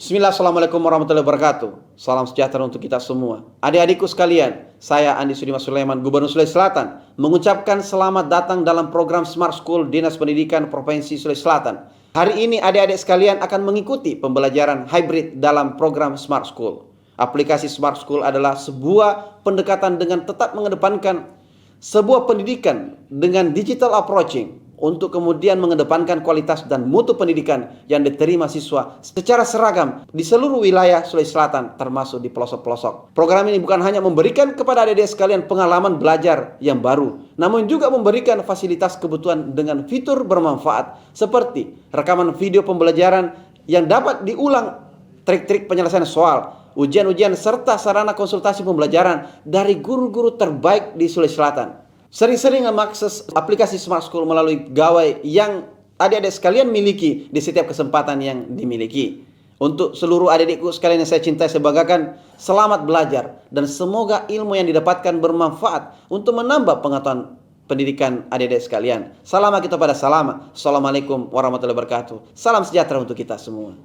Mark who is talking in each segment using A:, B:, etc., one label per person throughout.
A: Bismillah, Assalamualaikum warahmatullahi wabarakatuh. Salam sejahtera untuk kita semua. Adik-adikku sekalian, saya Andi Sudimas Sulaiman, Gubernur Sulawesi Selatan, mengucapkan selamat datang dalam program Smart School Dinas Pendidikan Provinsi Sulawesi Selatan. Hari ini adik-adik sekalian akan mengikuti pembelajaran hybrid dalam program Smart School. Aplikasi Smart School adalah sebuah pendekatan dengan tetap mengedepankan sebuah pendidikan dengan digital approaching, untuk kemudian mengedepankan kualitas dan mutu pendidikan yang diterima siswa secara seragam di seluruh wilayah Sulawesi Selatan, termasuk di pelosok-pelosok. Program ini bukan hanya memberikan kepada adik-adik sekalian pengalaman belajar yang baru, namun juga memberikan fasilitas kebutuhan dengan fitur bermanfaat seperti rekaman video pembelajaran yang dapat diulang, trik-trik penyelesaian soal, ujian-ujian, serta sarana konsultasi pembelajaran dari guru-guru terbaik di Sulawesi Selatan. Sering-sering mengakses aplikasi Smart School melalui gawai yang adik-adik sekalian miliki di setiap kesempatan yang dimiliki. Untuk seluruh adik-adikku sekalian yang saya cintai, saya banggakan, selamat belajar dan semoga ilmu yang didapatkan bermanfaat untuk menambah pengetahuan pendidikan adik-adik sekalian. Salam kita pada salam. Assalamualaikum warahmatullahi wabarakatuh. Salam sejahtera untuk kita semua.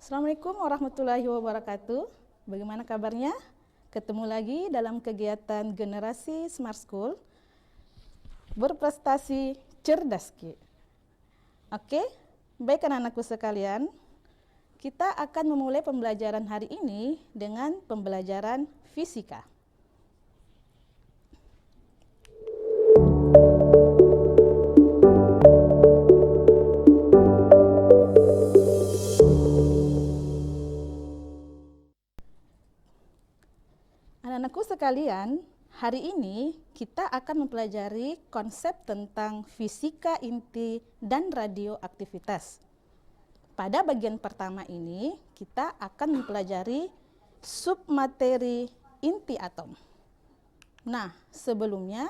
B: Assalamualaikum warahmatullahi wabarakatuh. Bagaimana kabarnya? Ketemu lagi dalam kegiatan generasi Smart School berprestasi cerdas Ki. Oke, baik anak-anakku sekalian, kita akan memulai pembelajaran hari ini dengan pembelajaran fisika. Anak-anakku sekalian, hari ini kita akan mempelajari konsep tentang fisika inti dan radioaktivitas. Pada bagian pertama ini, kita akan mempelajari submateri inti atom. Nah, sebelumnya,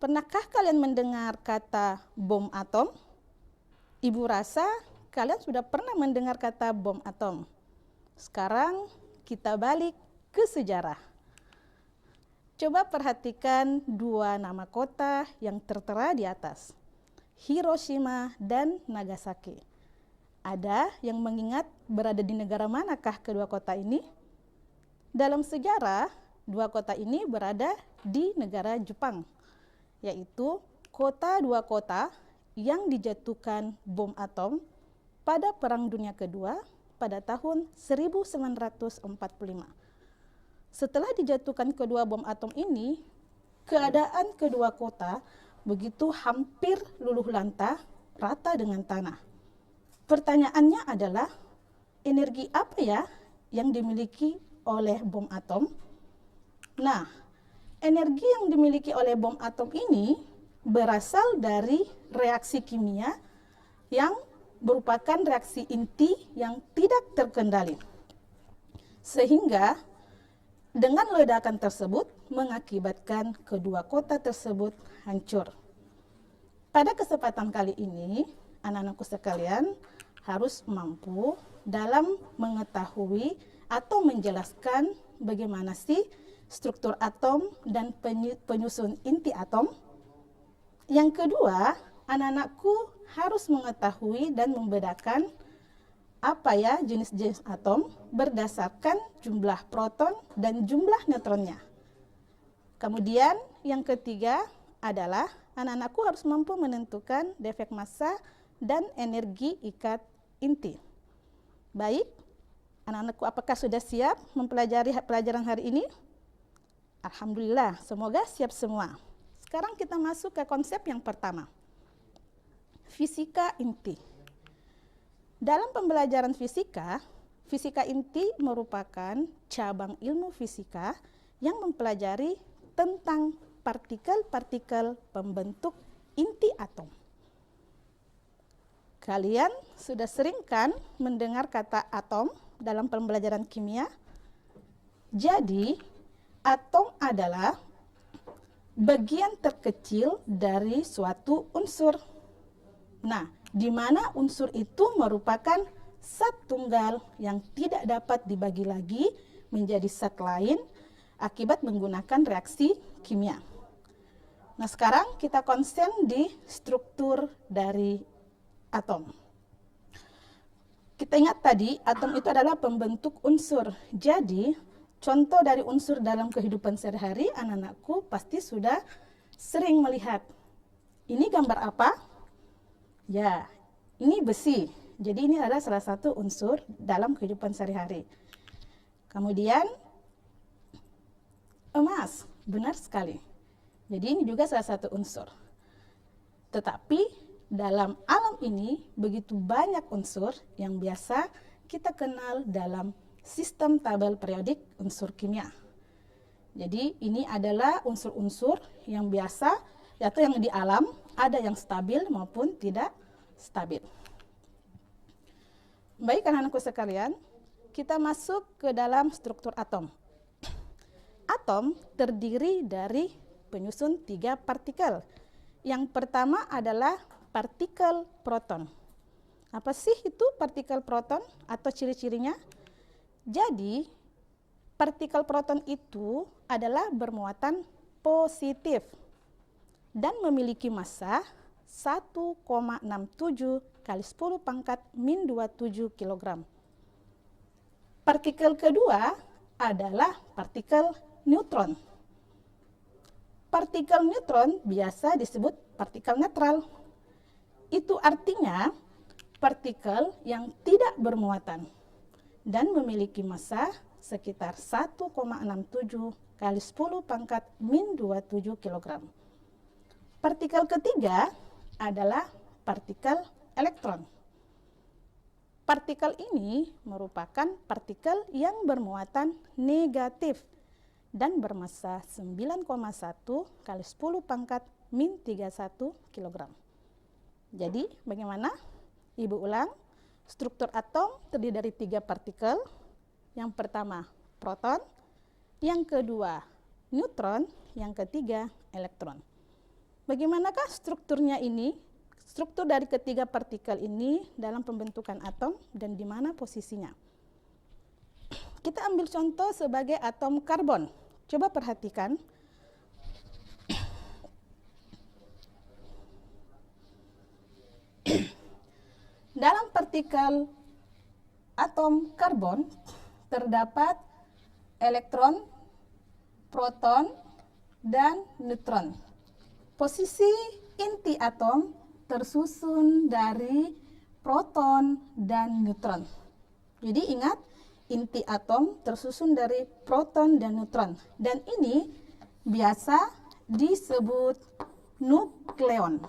B: pernahkah kalian mendengar kata bom atom? Ibu rasa kalian sudah pernah mendengar kata bom atom. Sekarang kita balik ke sejarah. Coba perhatikan dua nama kota yang tertera di atas, Hiroshima dan Nagasaki. Ada yang mengingat berada di negara manakah kedua kota ini? Dalam sejarah, dua kota ini berada di negara Jepang, yaitu dua kota yang dijatuhkan bom atom pada Perang Dunia Kedua pada tahun 1945. Setelah dijatuhkan kedua bom atom ini, keadaan kedua kota begitu hampir luluh lantah, rata dengan tanah. Pertanyaannya adalah, energi apa ya yang dimiliki oleh bom atom? Nah, energi yang dimiliki oleh bom atom ini berasal dari reaksi kimia yang merupakan reaksi inti yang tidak terkendali. Sehingga dengan ledakan tersebut mengakibatkan kedua kota tersebut hancur. Pada kesempatan kali ini, anak-anakku sekalian harus mampu dalam mengetahui atau menjelaskan bagaimana sih struktur atom dan penyusun inti atom. Yang kedua, anak-anakku harus mengetahui dan membedakan apa ya jenis-jenis atom berdasarkan jumlah proton dan jumlah neutronnya. Kemudian yang ketiga adalah anak-anakku harus mampu menentukan defek massa dan energi ikat inti. Baik, anak-anakku apakah sudah siap mempelajari pelajaran hari ini? Alhamdulillah, semoga siap semua. Sekarang kita masuk ke konsep yang pertama, fisika inti. Dalam pembelajaran fisika, Fisika inti merupakan cabang ilmu fisika yang mempelajari tentang partikel-partikel pembentuk inti atom. Kalian sudah sering kan mendengar kata atom dalam pembelajaran kimia? Jadi, atom adalah bagian terkecil dari suatu unsur. Nah, di mana unsur itu merupakan zat tunggal yang tidak dapat dibagi lagi menjadi zat lain akibat menggunakan reaksi kimia. Nah, sekarang kita konsen di struktur dari atom. Kita ingat tadi, atom itu adalah pembentuk unsur. Jadi, contoh dari unsur dalam kehidupan sehari-hari, anak-anakku pasti sudah sering melihat. Ini gambar apa? Ya, ini besi. Jadi ini adalah salah satu unsur dalam kehidupan sehari-hari. Kemudian emas, benar sekali. Jadi ini juga salah satu unsur. Tetapi dalam alam ini begitu banyak unsur yang biasa kita kenal dalam sistem tabel periodik unsur kimia. Jadi ini adalah unsur-unsur yang biasa atau yang di alam, ada yang stabil maupun tidak stabil. Baik anak-anakku sekalian, kita masuk ke dalam struktur atom. Atom terdiri dari penyusun 3 partikel. Yang pertama adalah partikel proton. Apa sih itu partikel proton atau ciri-cirinya? Jadi, partikel proton itu adalah bermuatan positif dan memiliki massa 1,67 kali 10 pangkat min 27 kg. Partikel kedua adalah partikel neutron. Partikel neutron biasa disebut partikel netral. Itu artinya partikel yang tidak bermuatan dan memiliki massa sekitar 1,67 kali 10 pangkat min 27 kg. Partikel ketiga adalah partikel elektron. Partikel ini merupakan partikel yang bermuatan negatif dan bermassa 9,1 kali 10 pangkat min 31 kg. Jadi bagaimana? Ibu ulang, struktur atom terdiri dari 3 partikel. Yang pertama proton, yang kedua neutron, yang ketiga elektron. Bagaimanakah strukturnya ini? Struktur dari ketiga partikel ini dalam pembentukan atom dan di mana posisinya. Kita ambil contoh sebagai atom karbon. Coba perhatikan. Dalam partikel atom karbon terdapat elektron, proton, dan neutron. Posisi inti atom tersusun dari proton dan neutron. Jadi ingat, inti atom tersusun dari proton dan neutron. Dan ini biasa disebut nukleon.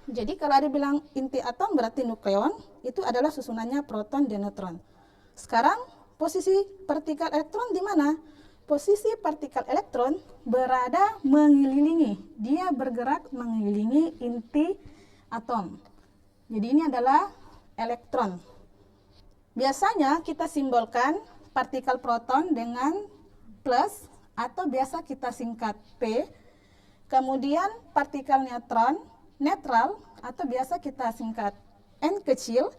B: Jadi kalau ada bilang inti atom berarti nukleon, itu adalah susunannya proton dan neutron. Sekarang posisi partikel elektron di mana? Posisi partikel elektron berada mengelilingi, dia bergerak mengelilingi inti atom. Jadi ini adalah elektron. Biasanya kita simbolkan partikel proton dengan plus atau biasa kita singkat P. Kemudian partikel neutron, netral atau biasa kita singkat N kecil.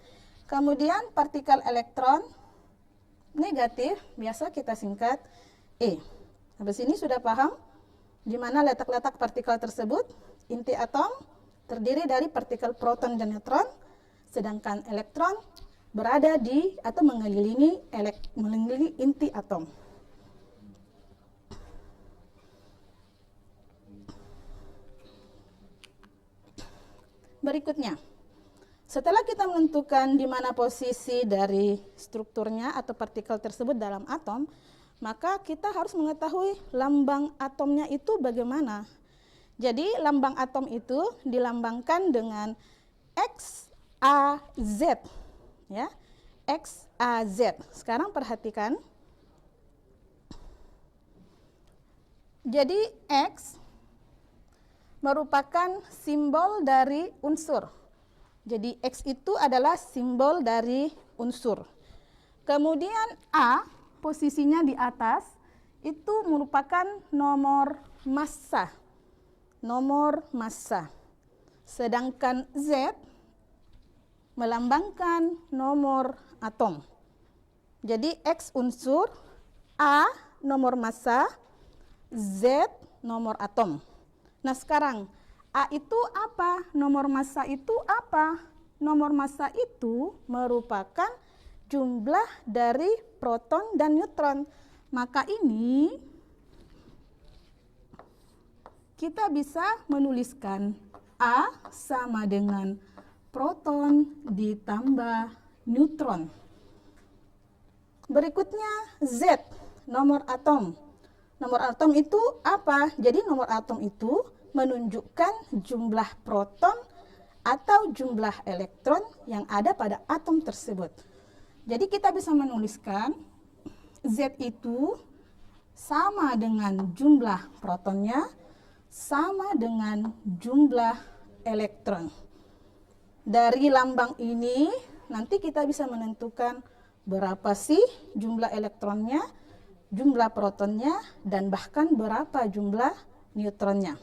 B: Kemudian partikel elektron negatif biasa kita singkat E. Sampai sini sudah paham di mana letak-letak partikel tersebut? Inti atom terdiri dari partikel proton dan neutron, sedangkan elektron berada di atau mengelilingi inti atom. Berikutnya, setelah kita menentukan di mana posisi dari strukturnya atau partikel tersebut dalam atom, maka kita harus mengetahui lambang atomnya itu bagaimana. Jadi lambang atom itu dilambangkan dengan X, A, Z. Ya. XAZ. Sekarang perhatikan. Jadi X merupakan simbol dari unsur. Jadi X itu adalah simbol dari unsur. Kemudian A posisinya di atas itu merupakan nomor massa. Nomor massa. Sedangkan Z melambangkan nomor atom. Jadi X unsur, A nomor massa, Z nomor atom. Nah sekarang A itu apa? Nomor massa itu apa? Nomor massa itu merupakan jumlah dari proton dan neutron. Maka ini kita bisa menuliskan A sama dengan proton ditambah neutron. Berikutnya Z, nomor atom. Nomor atom itu apa? Jadi nomor atom itu menunjukkan jumlah proton atau jumlah elektron yang ada pada atom tersebut. Jadi kita bisa menuliskan Z itu sama dengan jumlah protonnya, sama dengan jumlah elektron. Dari lambang ini nanti kita bisa menentukan berapa sih jumlah elektronnya, jumlah protonnya, dan bahkan berapa jumlah neutronnya.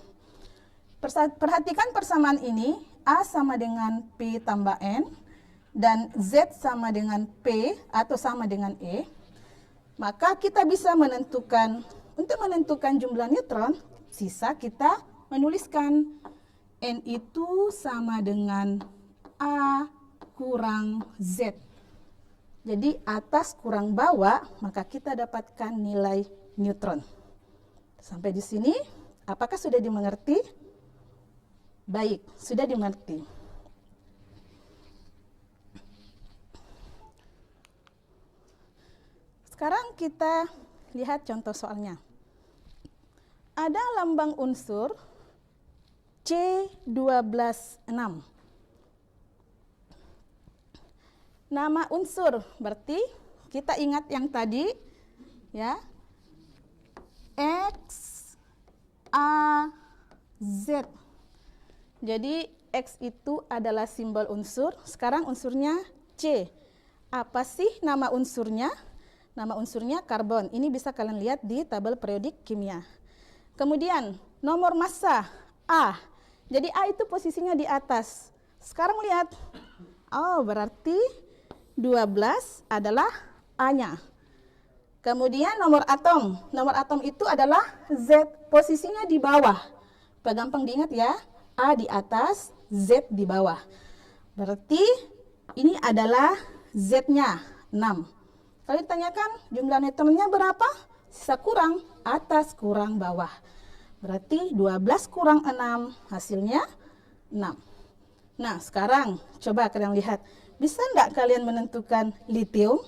B: Perhatikan persamaan ini, A sama dengan P tambah N, dan Z sama dengan P atau sama dengan E. Maka kita bisa menentukan, untuk menentukan jumlah neutron, sisa kita menuliskan N itu sama dengan A kurang Z. Jadi atas kurang bawah, maka kita dapatkan nilai neutron. Sampai di sini, apakah sudah dimengerti? Baik, sudah dimengerti. Sekarang kita lihat contoh soalnya. Ada lambang unsur C12(6). Nama unsur berarti kita ingat yang tadi ya. X, A, Z. Jadi X itu adalah simbol unsur. Sekarang unsurnya C. Apa sih nama unsurnya? Nama unsurnya karbon. Ini bisa kalian lihat di tabel periodik kimia. Kemudian nomor massa A. Jadi A itu posisinya di atas. Sekarang lihat. Oh, berarti 12 adalah A-nya. Kemudian nomor atom. Nomor atom itu adalah Z, posisinya di bawah. Gampang diingat ya. A di atas, Z di bawah. Berarti ini adalah Z-nya 6. Kalau ditanyakan jumlah neutronnya berapa? Sisa kurang, atas kurang bawah. Berarti 12 kurang 6, hasilnya 6. Nah, sekarang coba kalian lihat. Bisa enggak kalian menentukan litium?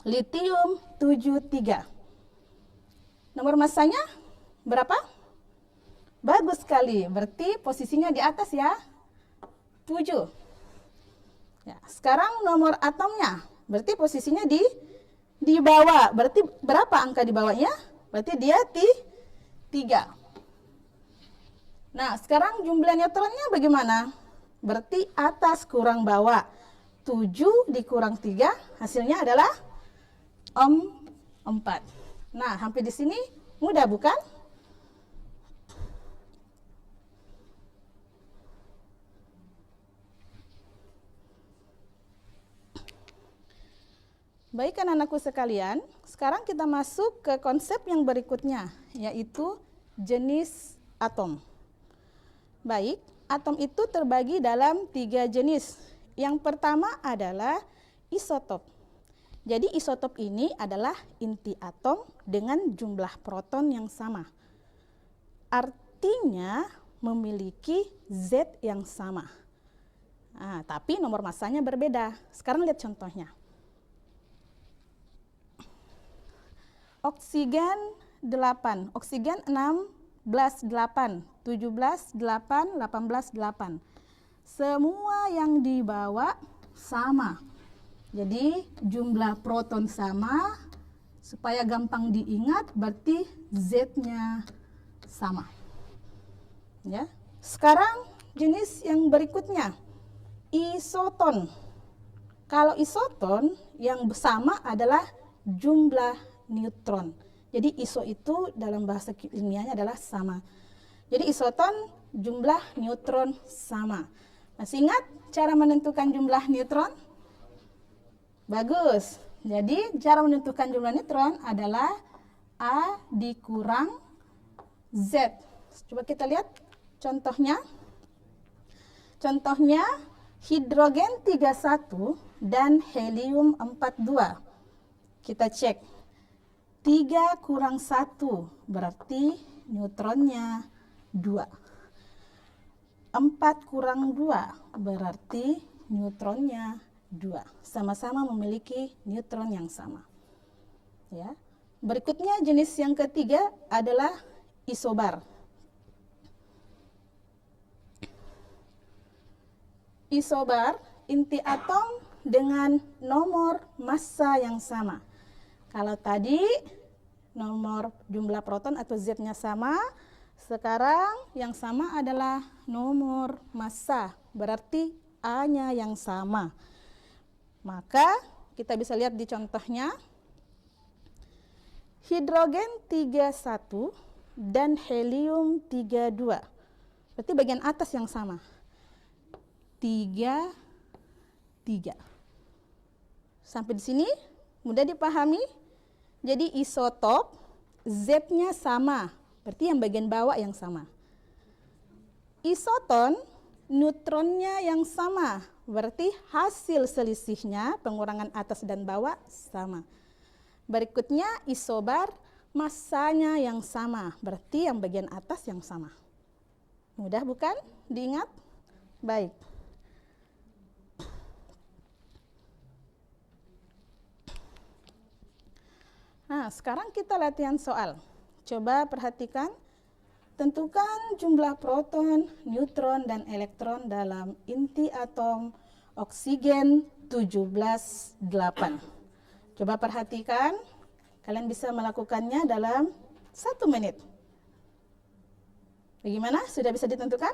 B: Litium 73. Nomor massanya berapa? Bagus sekali. Berarti posisinya di atas ya. 7. Ya, sekarang nomor atomnya. Berarti posisinya di bawah. Berarti berapa angka di bawahnya? Berarti dia 3. Nah, sekarang jumlah neutronnya bagaimana? Berarti atas kurang bawah. 7 dikurang 3, hasilnya adalah 4. Nah, hampir di sini mudah bukan? Baik anak-anakku sekalian, sekarang kita masuk ke konsep yang berikutnya, yaitu jenis atom. Baik, atom itu terbagi dalam 3 jenis. Yang pertama adalah isotop. Jadi isotop ini adalah inti atom dengan jumlah proton yang sama. Artinya memiliki Z yang sama. Nah, tapi nomor massanya berbeda. Sekarang lihat contohnya. Oksigen 8, oksigen 16, 8, 17, 8, 18, 8. Semua yang dibawa sama. Jadi jumlah proton sama, supaya gampang diingat berarti Z-nya sama. Ya. Sekarang jenis yang berikutnya, isoton. Kalau isoton yang sama adalah jumlah neutron. Jadi iso itu dalam bahasa ilmiahnya adalah sama. Jadi isoton jumlah neutron sama. Masih ingat cara menentukan jumlah neutron? Bagus. Jadi cara menentukan jumlah neutron adalah A dikurang Z. Coba kita lihat contohnya. Contohnya hidrogen 31 dan helium 42. Kita cek. 3 kurang 1 berarti neutronnya 2. 4 kurang 2 berarti neutronnya 2. Sama-sama memiliki neutron yang sama. Ya. Berikutnya jenis yang ketiga adalah isobar. Isobar, inti atom dengan nomor massa yang sama. Kalau tadi nomor jumlah proton atau Z-nya sama, sekarang yang sama adalah nomor massa, berarti A-nya yang sama. Maka kita bisa lihat di contohnya, hidrogen 31 dan helium 32. Berarti bagian atas yang sama. 3, 3. Sampai di sini mudah dipahami. Jadi isotop Z-nya sama, berarti yang bagian bawah yang sama. Isoton neutronnya yang sama, berarti hasil selisihnya pengurangan atas dan bawah sama. Berikutnya isobar, massanya yang sama, berarti yang bagian atas yang sama. Mudah bukan diingat? Baik. Nah, sekarang kita latihan soal. Coba perhatikan. Tentukan jumlah proton, neutron, dan elektron dalam inti atom oksigen 17,8. Coba perhatikan. Kalian bisa melakukannya dalam 1 menit. Bagaimana? Sudah bisa ditentukan?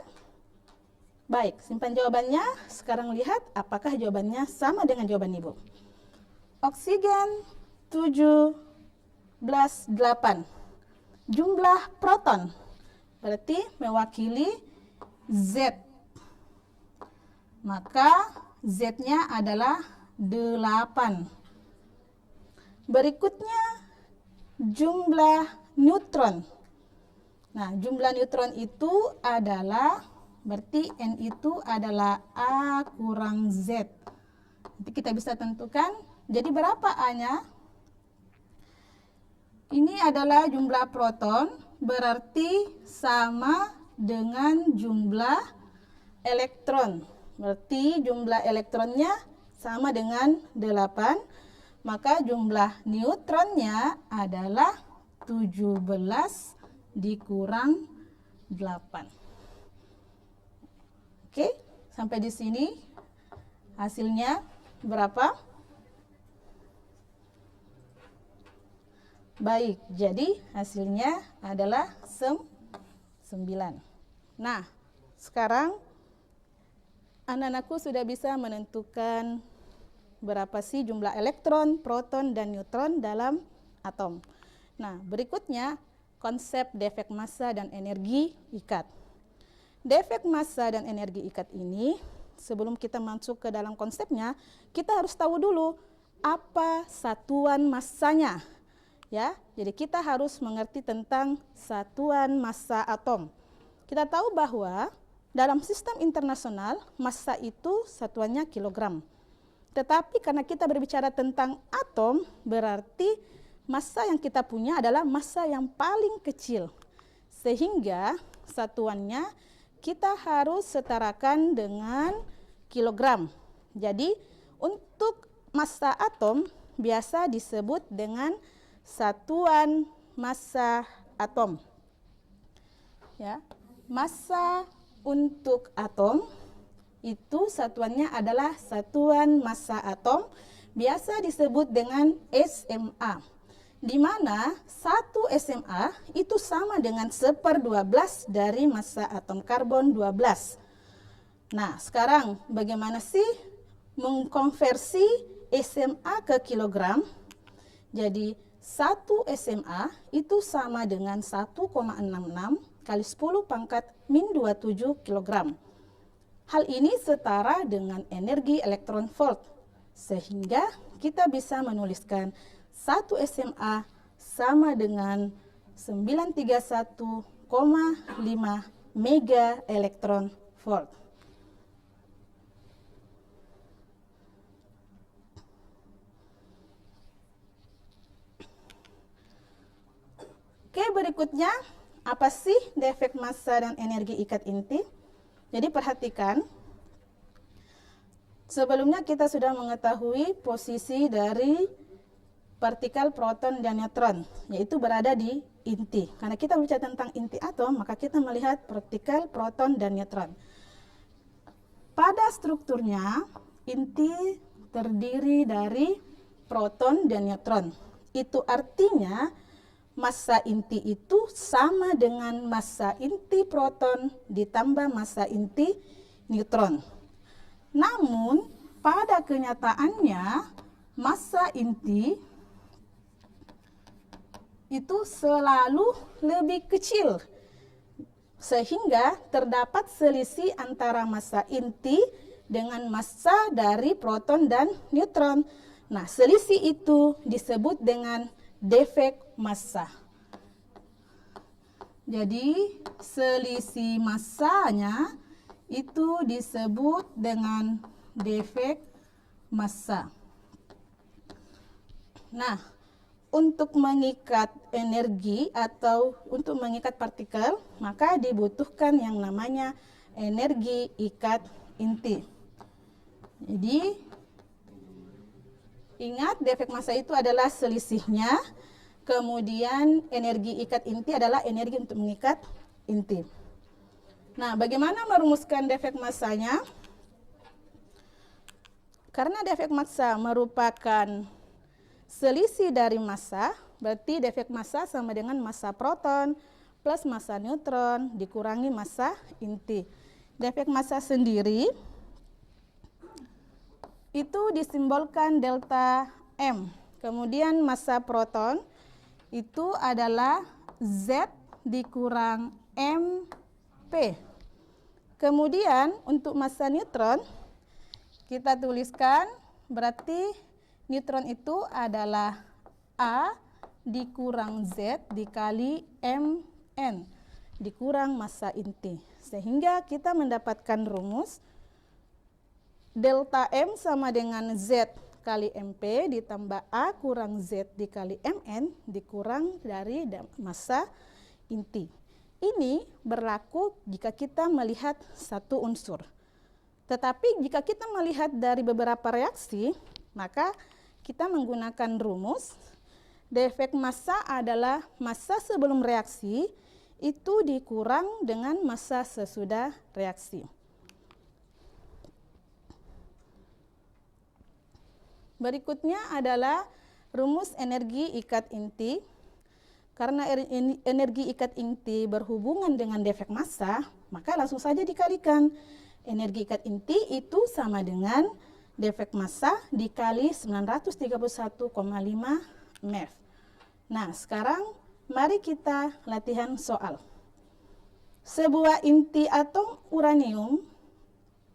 B: Baik, simpan jawabannya. Sekarang lihat apakah jawabannya sama dengan jawaban Ibu. Oksigen 17,8. Jumlah proton berarti mewakili Z. Maka Z-nya adalah 8. Berikutnya jumlah neutron. Nah, jumlah neutron itu adalah, berarti N itu adalah A kurang Z. Nanti kita bisa tentukan, jadi berapa A-nya? Ini adalah jumlah proton, berarti sama dengan jumlah elektron. Berarti jumlah elektronnya sama dengan 8, maka jumlah neutronnya adalah 17 dikurang 8. Oke, sampai di sini hasilnya berapa? Baik, jadi hasilnya adalah 9. Nah, sekarang anak-anakku sudah bisa menentukan berapa sih jumlah elektron, proton, dan neutron dalam atom. Nah, berikutnya konsep defek massa dan energi ikat. Defek massa dan energi ikat ini, sebelum kita masuk ke dalam konsepnya, kita harus tahu dulu apa satuan massanya. Ya, jadi kita harus mengerti tentang satuan massa atom. Kita tahu bahwa dalam sistem internasional massa itu satuannya kilogram. Tetapi karena kita berbicara tentang atom, berarti massa yang kita punya adalah massa yang paling kecil. Sehingga satuannya kita harus setarakan dengan kilogram. Jadi untuk massa atom biasa disebut dengan satuan massa atom. Ya, massa untuk atom itu satuannya adalah satuan massa atom biasa disebut dengan SMA, di mana 1 SMA itu sama dengan 1/12 dari massa atom karbon 12. Nah, sekarang bagaimana sih mengkonversi SMA ke kilogram? Jadi 1 SMA itu sama dengan 1,66 kali 10 pangkat min 27 kilogram. Hal ini setara dengan energi elektron volt, sehingga kita bisa menuliskan 1 SMA sama dengan 931,5 mega elektron volt. Oke, berikutnya, apa sih defek massa dan energi ikat inti? Jadi perhatikan, sebelumnya kita sudah mengetahui posisi dari partikel proton dan neutron, yaitu berada di inti. Karena kita bicara tentang inti atom, maka kita melihat partikel proton dan neutron. Pada strukturnya, inti terdiri dari proton dan neutron. Itu artinya massa inti itu sama dengan massa inti proton ditambah massa inti neutron. Namun, pada kenyataannya, massa inti itu selalu lebih kecil, sehingga terdapat selisih antara massa inti dengan massa dari proton dan neutron. Nah, selisih itu disebut dengan defek massa. Jadi, selisih massanya itu disebut dengan defek massa. Nah, untuk mengikat energi atau untuk mengikat partikel, maka dibutuhkan yang namanya energi ikat inti. Jadi, ingat, defek massa itu adalah selisihnya, kemudian energi ikat inti adalah energi untuk mengikat inti. Nah, bagaimana merumuskan defek massanya? Karena defek massa merupakan selisih dari massa, berarti defek massa sama dengan massa proton plus massa neutron dikurangi massa inti. Defek massa sendiri itu disimbolkan delta M. Kemudian massa proton itu adalah Z dikurang MP. Kemudian untuk massa neutron kita tuliskan, berarti neutron itu adalah A dikurang Z dikali Mn dikurang massa inti. Sehingga kita mendapatkan rumus delta M sama dengan Z kali MP ditambah A kurang Z dikali Mn dikurang dari massa inti. Ini berlaku jika kita melihat satu unsur. Tetapi jika kita melihat dari beberapa reaksi, maka kita menggunakan rumus defek massa adalah massa sebelum reaksi itu dikurang dengan massa sesudah reaksi. Berikutnya adalah rumus energi ikat inti. Karena energi ikat inti berhubungan dengan defek massa, maka langsung saja dikalikan. Energi ikat inti itu sama dengan defek massa dikali 931,5 MeV. Nah, sekarang mari kita latihan soal. Sebuah inti atom uranium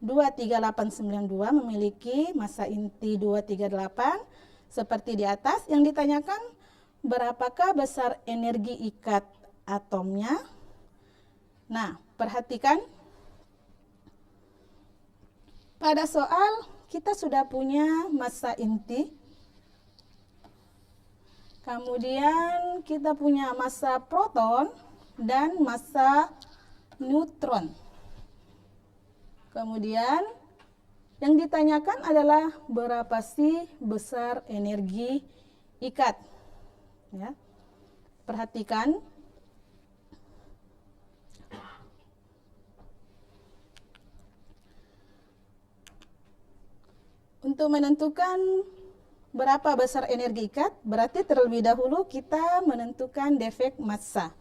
B: 23892 memiliki massa inti 238 seperti di atas. Yang ditanyakan berapakah besar energi ikat atomnya. Nah, perhatikan pada soal kita sudah punya massa inti, kemudian kita punya massa proton dan massa neutron. Kemudian yang ditanyakan adalah berapa sih besar energi ikat. Ya. Perhatikan. Untuk menentukan berapa besar energi ikat, berarti terlebih dahulu kita menentukan defek massa.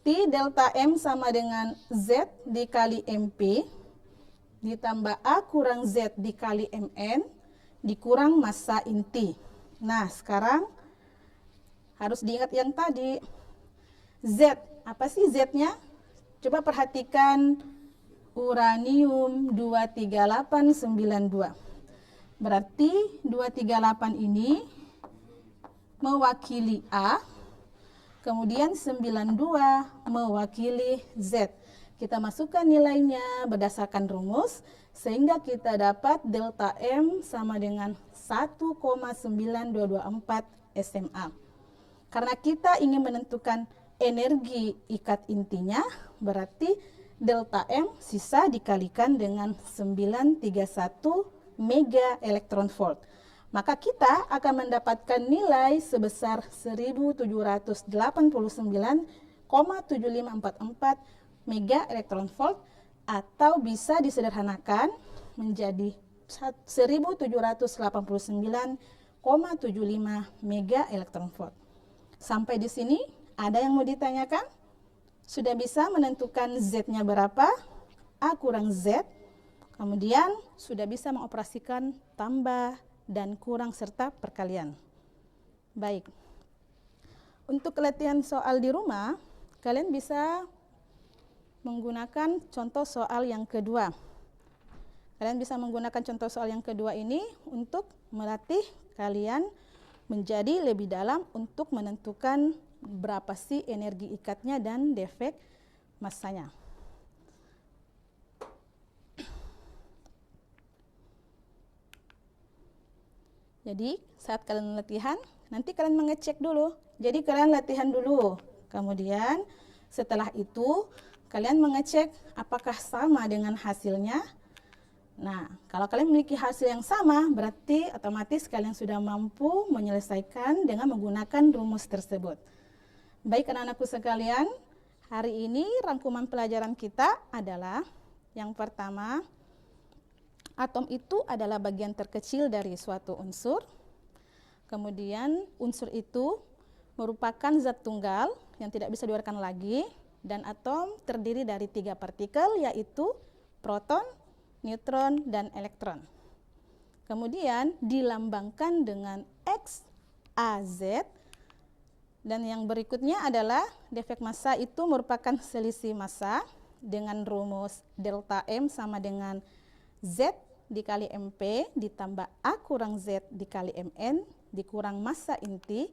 B: T delta M sama dengan Z dikali MP ditambah A kurang Z dikali MN dikurang massa inti. Nah, sekarang harus diingat yang tadi. Z, apa sih Z-nya? Coba perhatikan uranium 23892. Berarti 238 ini mewakili A, kemudian 92 mewakili Z. Kita masukkan nilainya berdasarkan rumus, sehingga kita dapat delta M sama dengan 1,9224 SMA. Karena kita ingin menentukan energi ikat intinya, berarti delta M sisa dikalikan dengan 931 mega elektron volt. Maka kita akan mendapatkan nilai sebesar 1789,7544 mega elektron volt, atau bisa disederhanakan menjadi 1789,75 mega elektron volt. Sampai di sini ada yang mau ditanyakan? Sudah bisa menentukan Z-nya berapa? A kurang Z. Kemudian sudah bisa mengoperasikan tambah dan kurang serta perkalian. Baik. Untuk latihan soal di rumah, kalian bisa menggunakan contoh soal yang kedua. Kalian bisa menggunakan contoh soal yang kedua ini untuk melatih kalian menjadi lebih dalam untuk menentukan berapa sih energi ikatnya dan defek massanya. Jadi saat kalian latihan, nanti kalian mengecek dulu. Jadi kalian latihan dulu. Kemudian setelah itu kalian mengecek apakah sama dengan hasilnya. Nah, kalau kalian memiliki hasil yang sama, berarti otomatis kalian sudah mampu menyelesaikan dengan menggunakan rumus tersebut. Baik anak-anakku sekalian, hari ini rangkuman pelajaran kita adalah yang pertama, atom itu adalah bagian terkecil dari suatu unsur. Kemudian unsur itu merupakan zat tunggal yang tidak bisa dikeluarkan lagi. Dan atom terdiri dari 3 partikel, yaitu proton, neutron, dan elektron. Kemudian dilambangkan dengan X, A, Z. Dan yang berikutnya adalah defek massa itu merupakan selisih massa dengan rumus delta M sama dengan Z dikali MP ditambah A kurang Z dikali MN dikurang massa inti,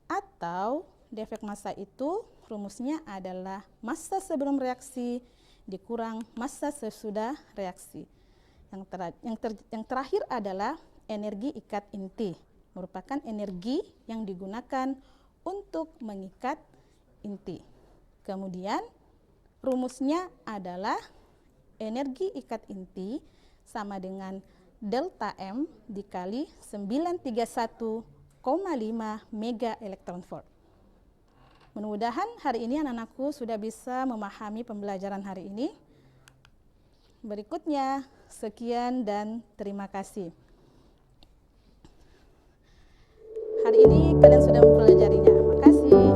B: atau defek massa itu rumusnya adalah massa sebelum reaksi dikurang massa sesudah reaksi. Yang terakhir adalah energi ikat inti, merupakan energi yang digunakan untuk mengikat inti. Kemudian rumusnya adalah energi ikat inti sama dengan delta M dikali 931,5 mega elektron volt. Mudah-mudahan hari ini anak-anakku sudah bisa memahami pembelajaran hari ini. Berikutnya, sekian dan terima kasih. Hari ini kalian sudah mempelajarinya. Makasih.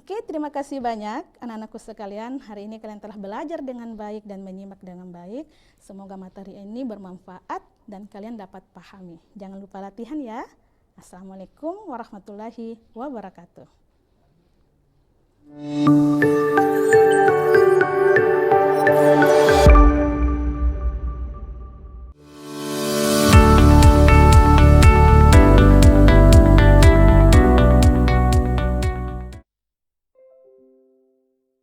B: Oke, terima kasih banyak anak-anakku sekalian. Hari ini kalian telah belajar dengan baik dan menyimak dengan baik. Semoga materi ini bermanfaat dan kalian dapat pahami. Jangan lupa latihan ya. Assalamualaikum warahmatullahi wabarakatuh.